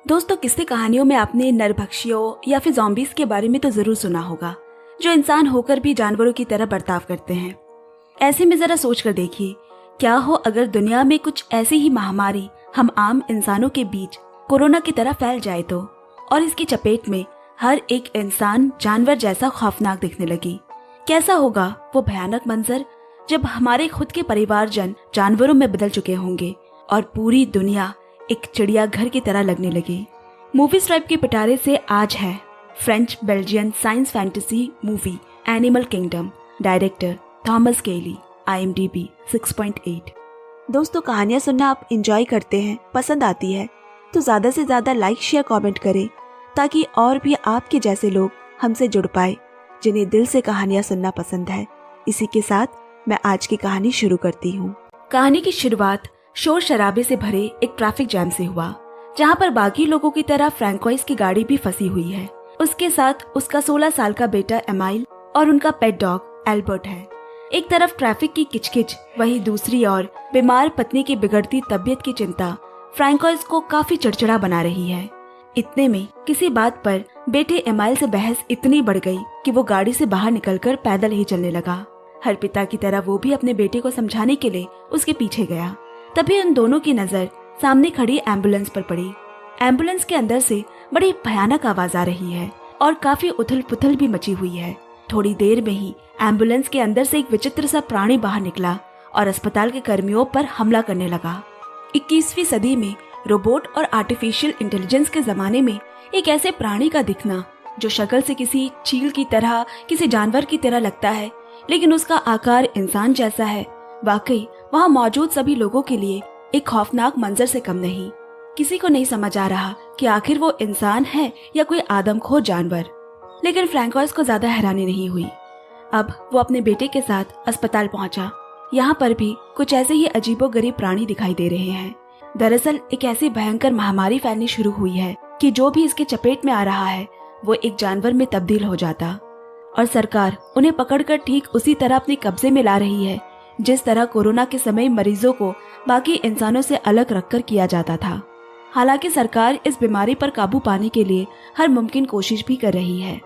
दोस्तों, किस्से कहानियों में आपने नरभक्षियों या फिर ज़ॉम्बीज़ के बारे में तो जरूर सुना होगा, जो इंसान होकर भी जानवरों की तरह बर्ताव करते हैं। ऐसे में जरा सोच कर देखिए, क्या हो अगर दुनिया में कुछ ऐसी ही महामारी हम आम इंसानों के बीच कोरोना की तरह फैल जाए तो, और इसकी चपेट में हर एक इंसान जानवर जैसा खौफनाक दिखने लगी। कैसा होगा वो भयानक मंजर जब हमारे खुद के परिवारजन जानवरों में बदल चुके होंगे और पूरी दुनिया एक चिड़ियाघर की तरह लगने लगी। मूवी स्ट्राइप के पिटारे से आज है French Belgian science fantasy movie animal kingdom, director Thomas केली, IMDb 6.8। दोस्तों, कहानियां सुनना आप एंजॉय करते हैं, पसंद आती है तो ज़्यादा से ज़्यादा लाइक शेयर कमेंट करें, ताकि और भी आपके जैसे लोग हमसे जुड़ पाए जिन्हें दिल से कहानियां सुनना पसंद है। इसी के साथ मैं आज की कहानी शुरू करती हूँ। कहानी की शुरुआत शोर शराबे से भरे एक ट्रैफिक जैम से हुआ, जहाँ पर बाकी लोगों की तरह फ्रैंकोइस की गाड़ी भी फंसी हुई है। उसके साथ उसका 16 साल का बेटा एमाइल और उनका पेट डॉग एल्बर्ट है। एक तरफ ट्रैफिक की किचकिच, वहीं दूसरी ओर बीमार पत्नी की बिगड़ती तबीयत की चिंता फ्रैंकोइस को काफी चिड़चिड़ा बना रही है। इतने में किसी बात पर बेटे एमाइल से बहस इतनी बढ़ गई कि वो गाड़ी से बाहर निकलकर पैदल ही चलने लगा। हर पिता की तरह वो भी अपने बेटे को समझाने के लिए उसके पीछे गया। तभी उन दोनों की नजर सामने खड़ी एम्बुलेंस पर पड़ी। एम्बुलेंस के अंदर से बड़ी भयानक आवाज आ रही है और काफी उथल पुथल भी मची हुई है। थोड़ी देर में ही एम्बुलेंस के अंदर से एक विचित्र सा प्राणी बाहर निकला और अस्पताल के कर्मियों पर हमला करने लगा। 21वीं सदी में रोबोट और आर्टिफिशियल इंटेलिजेंस के जमाने में एक ऐसे प्राणी का दिखना जो शक्ल से किसी चील की तरह, किसी जानवर की तरह लगता है, लेकिन उसका आकार इंसान जैसा है, वाकई वहाँ मौजूद सभी लोगों के लिए एक खौफनाक मंजर से कम नहीं। किसी को नहीं समझ आ रहा कि आखिर वो इंसान है या कोई आदमखोर जानवर। लेकिन फ्रैंकोइस को ज्यादा हैरानी नहीं हुई। अब वो अपने बेटे के साथ अस्पताल पहुंचा। यहाँ पर भी कुछ ऐसे ही अजीबोगरीब प्राणी दिखाई दे रहे हैं। दरअसल एक ऐसी भयंकर महामारी फैलनी शुरू हुई है कि जो भी इसके चपेट में आ रहा है वो एक जानवर में तब्दील हो जाता, और सरकार उन्हें पकड़कर ठीक उसी तरह अपने कब्जे में ला रही है जिस तरह कोरोना के समय मरीजों को बाकी इंसानों से अलग रखकर किया जाता था। हालांकि सरकार इस बीमारी पर काबू पाने के लिए हर मुमकिन कोशिश भी कर रही है।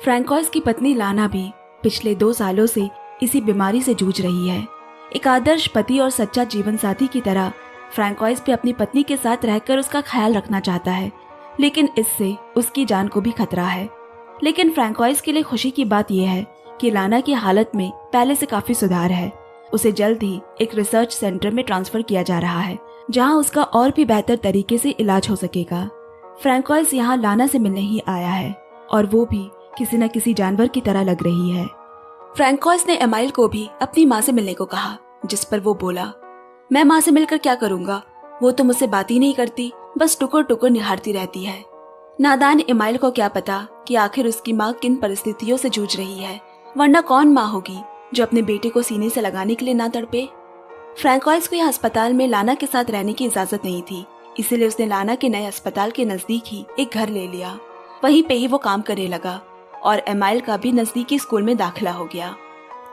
फ्रैंकोइस की पत्नी लाना भी पिछले 2 सालों से इसी बीमारी से जूझ रही है। एक आदर्श पति और सच्चा जीवन साथी की तरह फ्रैंकोइस भी अपनी पत्नी के साथ रहकर उसका ख्याल रखना चाहता है, लेकिन इससे उसकी जान को भी खतरा है। लेकिन फ्रैंकोइस के लिए खुशी की बात यह है कि लाना की हालत में पहले से काफी सुधार है। उसे जल्द ही एक रिसर्च सेंटर में ट्रांसफर किया जा रहा है, जहां उसका और भी बेहतर तरीके से इलाज हो सकेगा। फ्रैंकोइस यहाँ लाना से मिलने ही आया है, और वो भी किसी न किसी जानवर की तरह लग रही है। फ्रैंकोइस ने एमाइल को भी अपनी माँ से मिलने को कहा, जिस पर वो बोला, मैं माँ से मिलकर क्या करूँगा, वो तो मुझसे बात ही नहीं करती, बस टुकुर टुकुर निहारती रहती है। नादान एमाइल को क्या पता कि आखिर उसकी माँ किन परिस्थितियों से जूझ रही है, वरना कौन माँ होगी जो अपने बेटे को सीने से लगाने के लिए ना तड़पे। फ्रैंकोइस को यह अस्पताल में लाना के साथ रहने की इजाजत नहीं थी, इसीलिए उसने लाना के नए अस्पताल के नजदीक ही एक घर ले लिया। वहीं पे ही वो काम करने लगा, और एमाइल का भी नजदीकी स्कूल में दाखिला हो गया।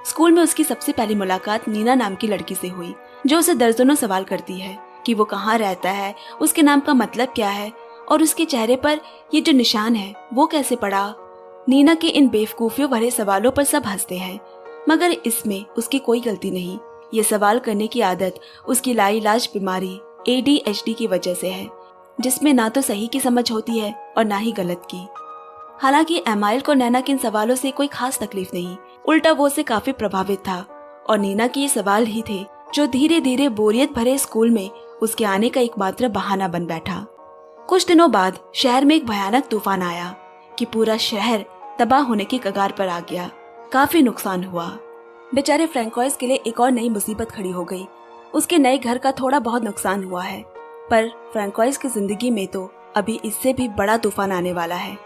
स्कूल में उसकी सबसे पहली मुलाकात नीना नाम की लड़की से हुई, जो उसे दर्जनों सवाल करती है कि वो कहाँ रहता है, उसके नाम का मतलब क्या है, और उसके चेहरे पर ये जो निशान है वो कैसे पड़ा। नीना के इन बेवकूफियों भरे सवालों पर सब हंसते हैं, मगर इसमें उसकी कोई गलती नहीं। ये सवाल करने की आदत उसकी लाइलाज बीमारी ADHD की वजह से है, जिसमें ना तो सही की समझ होती है और ना ही गलत की। हालांकि एमाइल को नैना के इन सवालों से कोई खास तकलीफ नहीं, उल्टा वो उससे काफी प्रभावित था, और नीना के ये सवाल ही थे जो धीरे धीरे बोरियत भरे स्कूल में उसके आने का एकमात्र बहाना बन बैठा। कुछ दिनों बाद शहर में एक भयानक तूफान आया कि पूरा शहर तबाह होने की कगार पर आ गया। काफी नुकसान हुआ। बेचारे फ्रैंकोइस के लिए एक और नई मुसीबत खड़ी हो गई। उसके नए घर का थोड़ा बहुत नुकसान हुआ है, पर फ्रैंकोइस की जिंदगी में तो अभी इससे भी बड़ा तूफान आने वाला है।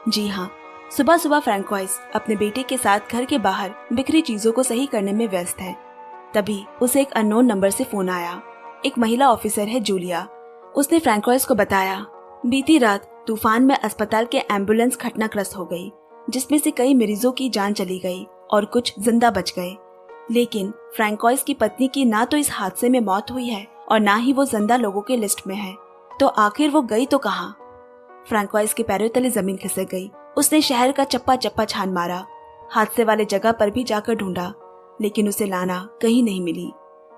जी हाँ, सुबह सुबह फ्रैंकोइस अपने बेटे के साथ घर के बाहर बिखरी चीजों को सही करने में व्यस्त है। तभी उसे एक अननोन नंबर से फोन आया। एक महिला ऑफिसर है जूलिया। उसने फ्रैंकोइस को बताया, बीती रात तूफान में अस्पताल के एम्बुलेंस घटनाग्रस्त हो गई, जिसमें से कई मरीजों की जान चली गई और कुछ जिंदा बच गए। लेकिन फ्रैंकोइस की पत्नी की ना तो इस हादसे में मौत हुई है और ना ही वो जिंदा लोगों के लिस्ट में है। तो आखिर वो गई तो कहाँ? फ्रैंकोइस के पैरों तले जमीन खिसक गई। उसने शहर का चप्पा चप्पा छान मारा, हादसे वाले जगह पर भी जाकर ढूंढा, लेकिन उसे लाना कहीं नहीं मिली।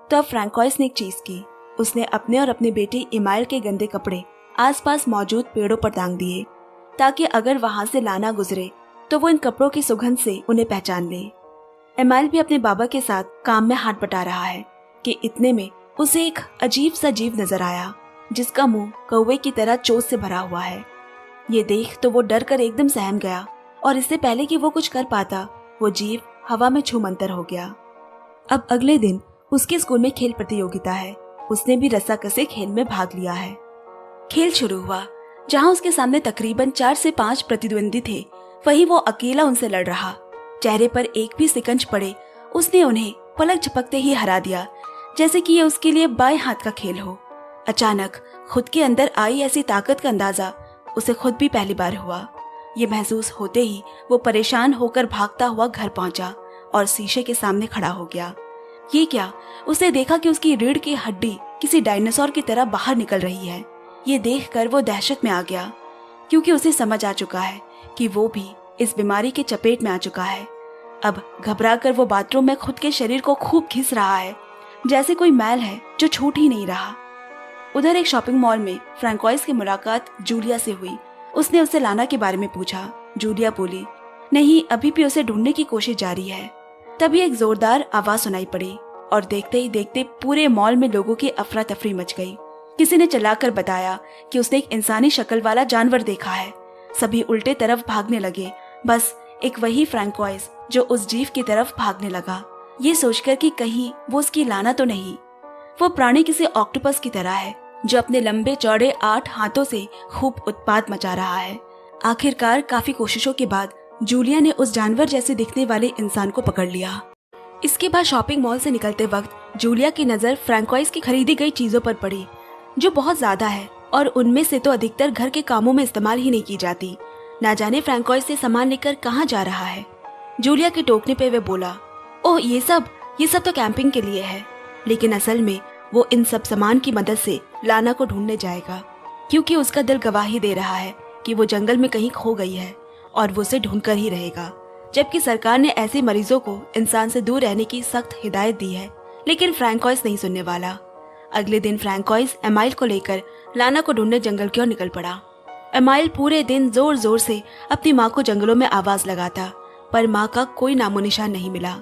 तो अब फ्रैंकोइस ने एक चीज की। उसने अपने और अपने बेटे इमाइल के गंदे कपड़े आसपास मौजूद पेड़ों पर टांग दिए, ताकि अगर वहां से लाना गुजरे तो वो इन कपड़ों की सुगंध से उन्हें पहचान ले। इमाइल भी अपने बाबा के साथ काम में हाथ बटा रहा है कि इतने में उसे एक अजीब सा जीव नजर आया, जिसका मुंह कौवे की तरह चोट से भरा हुआ है। ये देख तो वो डर कर एकदम सहम गया, और इससे पहले कि वो कुछ कर पाता, वो जीव हवा में छूमंतर हो गया। अब अगले दिन उसके स्कूल में खेल प्रतियोगिता है। उसने भी रस्साकसी खेल में भाग लिया है। खेल शुरू हुआ, जहां उसके सामने तकरीबन 4 से 5 प्रतिद्वंदी थे। वही वो अकेला उनसे लड़ रहा। चेहरे पर एक भी सिकंज पड़े उसने उन्हें पलक झपकते ही हरा दिया, जैसे कि ये उसके लिए बाएं हाथ का खेल हो। अचानक खुद के अंदर आई ऐसी ताकत का अंदाजा उसे खुद भी पहली बार हुआ। ये महसूस होते ही वो परेशान होकर भागता हुआ घर पहुंचा और शीशे के सामने खड़ा हो गया। ये क्या, उसने देखा कि उसकी रीढ़ की हड्डी किसी डायनासोर की तरह बाहर निकल रही है। ये देखकर वो दहशत में आ गया, क्योंकि उसे समझ आ चुका है कि वो भी इस बीमारी के चपेट में आ चुका है। अब घबराकर वो बाथरूम में खुद के शरीर को खूब घिस रहा है, जैसे कोई मैल है जो छूट ही नहीं रहा। उधर एक शॉपिंग मॉल में फ्रैंकोइस की मुलाकात जूलिया से हुई। उसने उससे लाना के बारे में पूछा। जूलिया बोली, नहीं, अभी भी उसे ढूंढने की कोशिश जारी है। तभी एक जोरदार आवाज सुनाई पड़ी और देखते ही देखते पूरे मॉल में लोगों की अफरा तफरी मच गई। किसी ने चलाकर बताया कि उसने एक इंसानी शक्ल वाला जानवर देखा है। सभी उल्टे तरफ भागने लगे, बस एक वही फ्रैंकोइस जो उस जीव की तरफ भागने लगा, ये सोचकर कि कहीं वो उसकी लाना तो नहीं। वो प्राणी किसी ऑक्टोपस की तरह है, जो अपने लंबे चौड़े 8 हाथों से खूब उत्पात मचा रहा है। आखिरकार काफी कोशिशों के बाद जूलिया ने उस जानवर जैसे दिखने वाले इंसान को पकड़ लिया। इसके बाद शॉपिंग मॉल से निकलते वक्त जूलिया की नजर फ्रैंकोइस की खरीदी गई चीजों पर पड़ी, जो बहुत ज्यादा है और उनमें से तो अधिकतर घर के कामों में इस्तेमाल ही नहीं की जाती। ना जाने फ्रैंकोइस से सामान लेकर कहाँ जा रहा है। जूलिया के टोकने पे वे बोला, ओह ये सब तो कैंपिंग के लिए है। लेकिन असल में वो इन सब सामान की मदद से लाना को ढूंढने जाएगा, क्योंकि उसका दिल गवाही दे रहा है कि वो जंगल में कहीं खो गई है और वो उसे ढूंढ कर ही रहेगा। जबकि सरकार ने ऐसे मरीजों को इंसान से दूर रहने की सख्त हिदायत दी है, लेकिन फ्रैंकोइस नहीं सुनने वाला। अगले दिन फ्रैंकोइस एमाइल को लेकर लाना को ढूंढने जंगल की ओर निकल पड़ा। एमाइल पूरे दिन जोर जोर से अपनी माँ को जंगलों में आवाज लगाता, पर माँ का कोई नामो निशान नहीं मिला।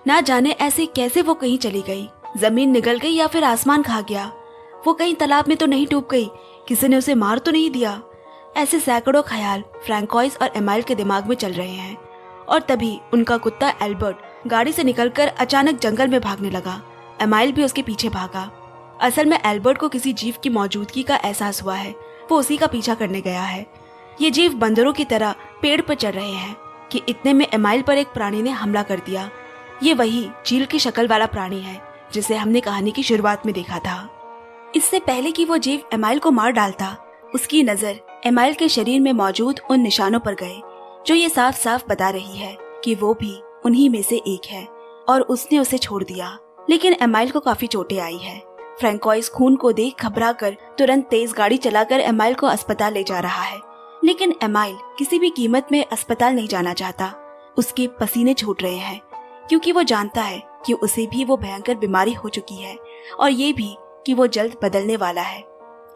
ना जाने ऐसे कैसे वो कहीं चली गई, जमीन निगल गई या फिर आसमान खा गया। वो कहीं तालाब में तो नहीं डूब गई, किसी ने उसे मार तो नहीं दिया। ऐसे सैकड़ों ख्याल फ्रैंकोइस और एमाइल के दिमाग में चल रहे हैं। और तभी उनका कुत्ता एल्बर्ट गाड़ी से निकलकर अचानक जंगल में भागने लगा। एमाइल भी उसके पीछे भागा। असल में एल्बर्ट को किसी जीव की मौजूदगी का एहसास हुआ है। वो उसी का पीछा करने गया है। ये जीव बंदरों की तरह पेड़ पर चढ़ रहे हैं कि इतने में एमाइल पर एक प्राणी ने हमला कर दिया। ये वही चील की शक्ल वाला प्राणी है जिसे हमने कहानी की शुरुआत में देखा था। इससे पहले कि वो जीव एमाइल को मार डालता, उसकी नजर एमाइल के शरीर में मौजूद उन निशानों पर गए, जो ये साफ साफ बता रही है कि वो भी उन्हीं में से एक है, और उसने उसे छोड़ दिया। लेकिन एमाइल को काफी चोटें आई है। फ्रैंकोइस खून को देख घबरा कर तुरंत तेज गाड़ी चलाकर एमाइल को अस्पताल ले जा रहा है। लेकिन एमाइल किसी भी कीमत में अस्पताल नहीं जाना चाहता। उसके पसीने छूट रहे हैं, क्योंकि वो जानता है कि उसे भी वो भयंकर बीमारी हो चुकी है, और ये भी कि वो जल्द बदलने वाला है।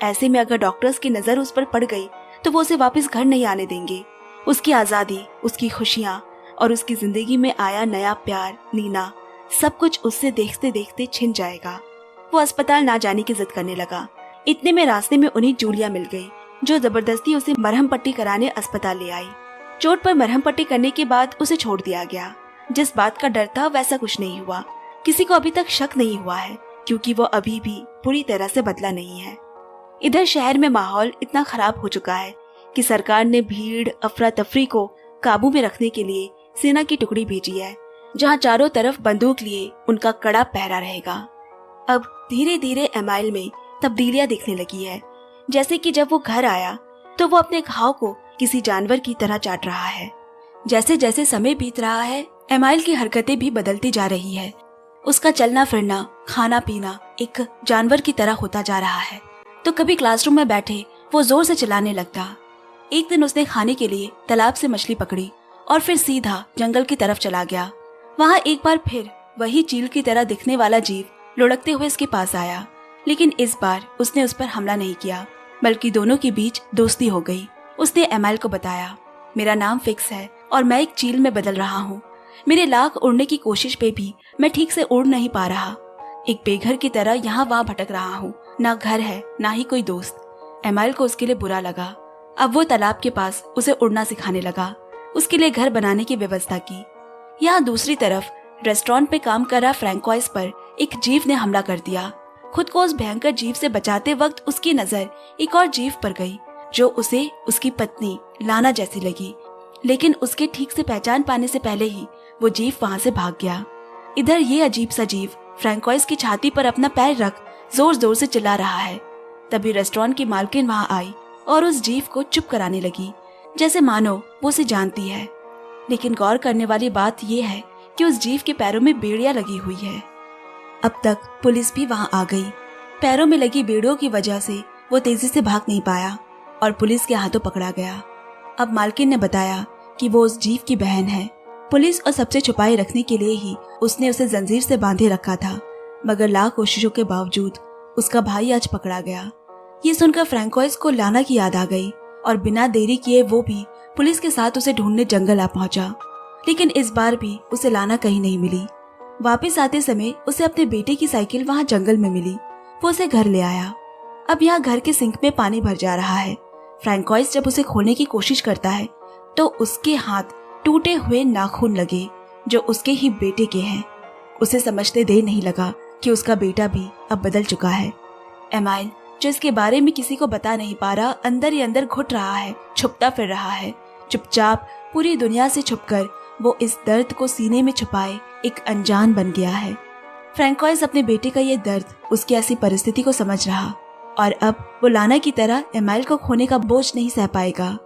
ऐसे में अगर डॉक्टर्स की नजर उस पर पड़ गई तो वो उसे वापस घर नहीं आने देंगे। उसकी आजादी, उसकी खुशियाँ और उसकी जिंदगी में आया नया प्यार, नीना, सब कुछ उससे देखते देखते छिन जाएगा। वो अस्पताल ना जाने की जिद करने लगा। इतने में रास्ते में उन्हें जूलिया मिल गई, जो जबरदस्ती उसे मरहम पट्टी कराने अस्पताल ले आई। चोट पर मरहम पट्टी करने के बाद उसे छोड़ दिया गया। जिस बात का डर था वैसा कुछ नहीं हुआ। किसी को अभी तक शक नहीं हुआ है, क्योंकि वो अभी भी पूरी तरह से बदला नहीं है। इधर शहर में माहौल इतना खराब हो चुका है कि सरकार ने भीड़ अफरा तफरी को काबू में रखने के लिए सेना की टुकड़ी भेजी है, जहां चारों तरफ बंदूक लिए उनका कड़ा पहरा रहेगा। अब धीरे धीरे एमाइल में तब्दीलियां दिखने लगी है। जैसे कि जब वो घर आया तो वो अपने घाव को किसी जानवर की तरह चाट रहा है। जैसे जैसे समय बीत रहा है, एमाइल की हरकतें भी बदलती जा रही है। उसका चलना फिरना, खाना पीना एक जानवर की तरह होता जा रहा है। तो कभी क्लासरूम में बैठे वो जोर से चिल्लाने लगता, एक दिन उसने खाने के लिए तालाब से मछली पकड़ी और फिर सीधा जंगल की तरफ चला गया। वहाँ एक बार फिर वही चील की तरह दिखने वाला जीव लुढ़कते हुए उसके पास आया, लेकिन इस बार उसने उस पर हमला नहीं किया, बल्कि दोनों के बीच दोस्ती हो गई। उसने एमाइल को बताया, मेरा नाम फिक्स है और मैं एक चील में बदल रहा हूँ। मेरे लाख उड़ने की कोशिश पे भी मैं ठीक से उड़ नहीं पा रहा। एक बेघर की तरह यहाँ वहाँ भटक रहा हूँ, ना घर है ना ही कोई दोस्त। एमाइल को उसके लिए बुरा लगा। अब वो तालाब के पास उसे उड़ना सिखाने लगा, उसके लिए घर बनाने की व्यवस्था की। यहाँ दूसरी तरफ रेस्टोरेंट में काम कर रहा फ्रैंकोइस पर एक जीव ने हमला कर दिया। खुद को उस भयंकर जीव से बचाते वक्त उसकी नजर एक और जीव पर गई जो उसे उसकी पत्नी लाना जैसी लगी, लेकिन उसके ठीक से पहचान पाने से पहले ही वो जीव वहां से भाग गया। इधर ये अजीब सा जीव फ्रैंकोइस की छाती पर अपना पैर रख जोर जोर से चिल्ला रहा है। तभी रेस्टोरेंट की मालकिन वहां आई और उस जीव को चुप कराने लगी, जैसे मानो वो उसे जानती है। लेकिन गौर करने वाली बात यह है कि उस जीव के पैरों में बेड़ियां लगी हुई है। अब तक पुलिस भी वहां आ गई। पैरों में लगी बेड़ियों की वजह से वो तेजी से भाग नहीं पाया और पुलिस के हाथों पकड़ा गया। अब मालकिन ने बताया कि वो उस जीव की बहन है। पुलिस और सबसे छुपाए रखने के लिए ही उसने उसे जंजीर से बांधे रखा था, मगर लाख कोशिशों के बावजूद उसका भाई आज पकड़ा गया। ये सुनकर फ्रैंकोइस को लाना की याद आ गई और बिना देरी किए वो भी पुलिस के साथ उसे ढूंढने जंगल आ पहुंचा। लेकिन इस बार भी उसे लाना कहीं नहीं मिली। वापस आते समय उसे अपने बेटे की साइकिल वहां जंगल में मिली। वो उसे घर ले आया। अब यहाँ घर के सिंक में पानी भर जा रहा है। फ्रैंकोइस जब उसे खोलने की कोशिश करता है तो उसके हाथ टूटे हुए नाखून लगे जो उसके ही बेटे के हैं। उसे समझते देर नहीं लगा कि उसका बेटा भी अब बदल चुका है। एमाइल, जो इसके बारे में किसी को बता नहीं पा रहा, अंदर ही अंदर घुट रहा है, छुपता फिर रहा है। चुपचाप पूरी दुनिया से छुपकर वो इस दर्द को सीने में छुपाए एक अनजान बन गया है। फ्रैंकोइस अपने बेटे का ये दर्द, उसकी ऐसी परिस्थिति को समझ रहा और अब वो लाना की तरह एमाइल को खोने का बोझ नहीं सह पाएगा।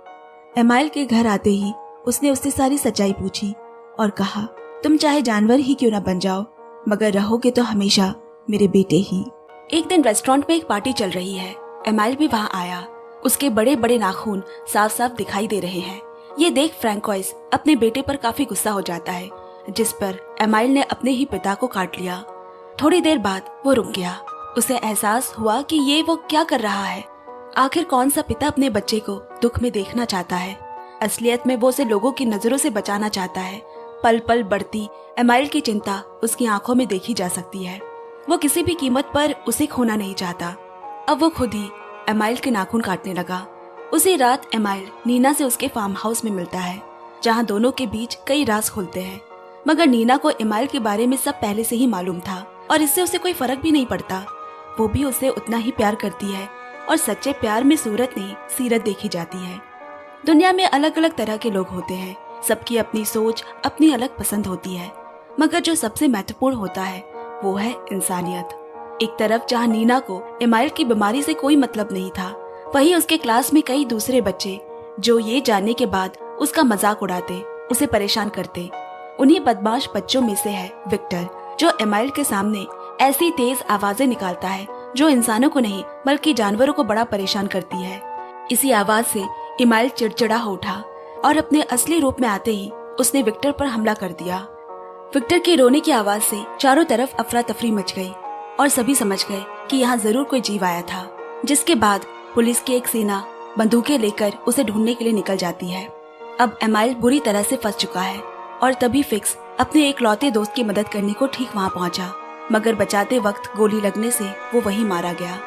एमाइल के घर आते ही उसने उससे सारी सच्चाई पूछी और कहा, तुम चाहे जानवर ही क्यों ना बन जाओ, मगर रहोगे तो हमेशा मेरे बेटे ही। एक दिन रेस्टोरेंट में एक पार्टी चल रही है। एमाइल भी वहाँ आया। उसके बड़े बड़े नाखून साफ साफ दिखाई दे रहे हैं। ये देख फ्रैंकोइस अपने बेटे पर काफी गुस्सा हो जाता है, जिस पर एमाइल ने अपने ही पिता को काट लिया। थोड़ी देर बाद वो रुक गया। उसे एहसास हुआ कि ये वो क्या कर रहा है। आखिर कौन सा पिता अपने बच्चे को दुख में देखना चाहता है। असलियत में वो उसे लोगों की नजरों से बचाना चाहता है। पल पल बढ़ती एमाइल की चिंता उसकी आंखों में देखी जा सकती है। वो किसी भी कीमत पर उसे खोना नहीं चाहता। अब वो खुद ही एमाइल के नाखून काटने लगा। उसी रात एमाइल नीना से उसके फार्म हाउस में मिलता है, जहाँ दोनों के बीच कई राज खुलते हैं। मगर नीना को एमाइल के बारे में सब पहले से ही मालूम था और इससे उसे कोई फर्क भी नहीं पड़ता। वो भी उसे उतना ही प्यार करती है और सच्चे प्यार में सूरत नहीं सीरत देखी जाती है। दुनिया में अलग अलग तरह के लोग होते हैं, सबकी अपनी सोच, अपनी अलग पसंद होती है, मगर जो सबसे महत्वपूर्ण होता है वो है इंसानियत। एक तरफ जहाँ नीना को एमाइल की बीमारी से कोई मतलब नहीं था, वहीं उसके क्लास में कई दूसरे बच्चे जो ये जानने के बाद उसका मजाक उड़ाते, उसे परेशान करते। उन्हीं बदमाश बच्चों में से है विक्टर, जो एमाइल के सामने ऐसी तेज आवाजें निकालता है जो इंसानों को नहीं बल्कि जानवरों को बड़ा परेशान करती है। इसी आवाज से एमाइल चिड़चिड़ा हो उठा और अपने असली रूप में आते ही उसने विक्टर पर हमला कर दिया। विक्टर के रोने की आवाज से चारों तरफ अफरा तफरी मच गई और सभी समझ गए कि यहाँ जरूर कोई जीव आया था। जिसके बाद पुलिस की एक सेना बंदूकें लेकर उसे ढूंढने के लिए निकल जाती है। अब एमाइल बुरी तरह से फंस चुका है और तभी फिक्स अपने एक लौते दोस्त की मदद करने को ठीक वहाँ पहुँचा, मगर बचाते वक्त गोली लगने से वो वहीं मारा गया।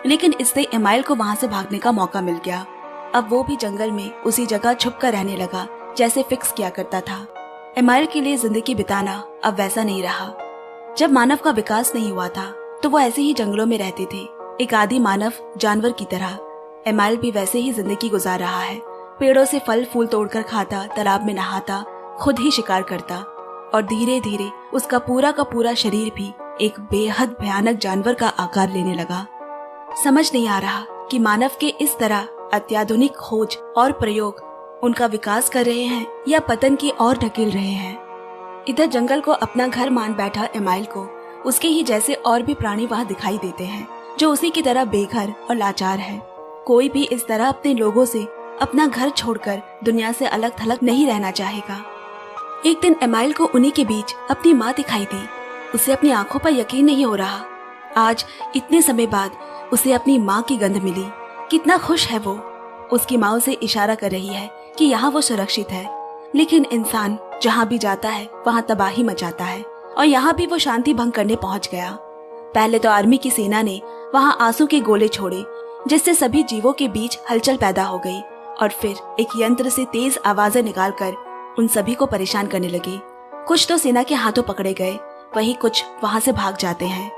लेकिन इससे एमाइल को वहाँ से भागने का मौका मिल गया। अब वो भी जंगल में उसी जगह छुप कर रहने लगा जैसे फिक्स किया करता था। एमाइल के लिए जिंदगी बिताना अब वैसा नहीं रहा। जब मानव का विकास नहीं हुआ था तो वो ऐसे ही जंगलों में रहते थे, एक आदि मानव जानवर की तरह। एमाइल भी वैसे ही जिंदगी गुजार रहा है। पेड़ों से फल फूल तोड़कर खाता, तालाब में नहाता, खुद ही शिकार करता और धीरे धीरे उसका पूरा का पूरा शरीर भी एक बेहद भयानक जानवर का आकार लेने लगा। समझ नहीं आ रहा कि मानव के इस तरह अत्याधुनिक खोज और प्रयोग उनका विकास कर रहे हैं या पतन की ओर ढकेल रहे हैं। इधर जंगल को अपना घर मान बैठा एमाइल को उसके ही जैसे और भी प्राणी वहाँ दिखाई देते हैं जो उसी की तरह बेघर और लाचार है। कोई भी इस तरह अपने लोगों से अपना घर छोड़कर दुनिया से अलग थलग नहीं रहना चाहेगा। एक दिन एमाइल को उन्हीं के बीच अपनी माँ दिखाई दी। उसे अपनी आंखों पर यकीन नहीं हो रहा। आज इतने समय बाद उसे अपनी माँ की गंध मिली। कितना खुश है वो। उसकी माँ उसे इशारा कर रही है कि यहाँ वो सुरक्षित है। लेकिन इंसान जहाँ भी जाता है वहाँ तबाही मचाता है, और यहाँ भी वो शांति भंग करने पहुँच गया। पहले तो आर्मी की सेना ने वहाँ आंसू के गोले छोड़े, जिससे सभी जीवों के बीच हलचल पैदा हो गई, और फिर एक यंत्र से तेज आवाजें निकालकर उन सभी को परेशान करने लगे। कुछ तो सेना के हाथों पकड़े गए, वहीं कुछ वहाँ से भाग जाते हैं।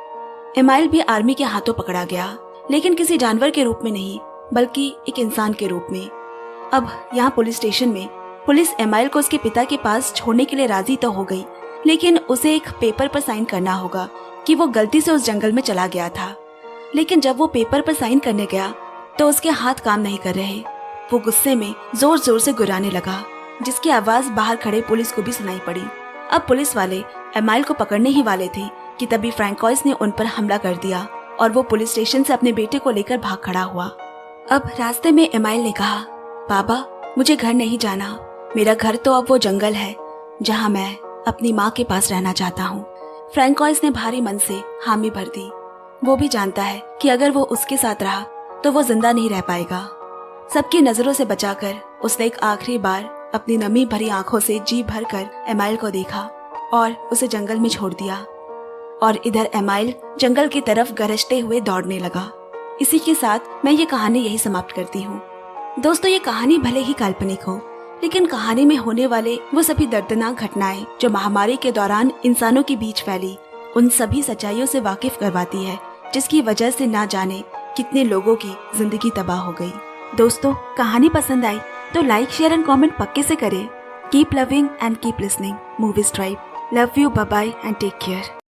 एमाइल भी आर्मी के हाथों पकड़ा गया, लेकिन किसी जानवर के रूप में नहीं, बल्कि एक इंसान के रूप में। अब यहाँ पुलिस स्टेशन में पुलिस एमाइल को उसके पिता के पास छोड़ने के लिए राजी तो हो गई, लेकिन उसे एक पेपर पर साइन करना होगा कि वो गलती से उस जंगल में चला गया था। लेकिन जब वो पेपर पर साइन करने गया तो उसके हाथ काम नहीं कर रहे। वो गुस्से में जोर जोर से गुर्राने लगा, जिसकी आवाज बाहर खड़े पुलिस को भी सुनाई पड़ी। अब पुलिस वाले एमाइल को पकड़ने ही वाले थे कि तभी फ्रैंकोइस ने उन पर हमला कर दिया और वो पुलिस स्टेशन से अपने बेटे को लेकर भाग खड़ा हुआ। अब रास्ते में एमाइल ने कहा, पापा मुझे घर नहीं जाना, मेरा घर तो अब वो जंगल है जहाँ मैं अपनी माँ के पास रहना चाहता हूँ। फ्रैंकोइस ने भारी मन से हामी भर दी। वो भी जानता है कि अगर वो उसके साथ रहा तो वो जिंदा नहीं रह पाएगा। सबकी नजरों से बचाकर उसने एक आखिरी बार अपनी नमी भरी आंखों से जी भर कर एमाइल को देखा और उसे जंगल में छोड़ दिया। और इधर एमाइल जंगल की तरफ गरजते हुए दौड़ने लगा। इसी के साथ मैं ये कहानी यही समाप्त करती हूँ। दोस्तों, ये कहानी भले ही काल्पनिक हो, लेकिन कहानी में होने वाले वो सभी दर्दनाक घटनाएं जो महामारी के दौरान इंसानों के बीच फैली, उन सभी सच्चाइयों से वाकिफ करवाती है, जिसकी वजह से ना जाने कितने लोगों की जिंदगी तबाह हो गई। दोस्तों, कहानी पसंद आई तो लाइक, शेयर एंड कमेंट पक्के से करें। Keep loving and keep listening movies tribe. Love you, bye bye and take care.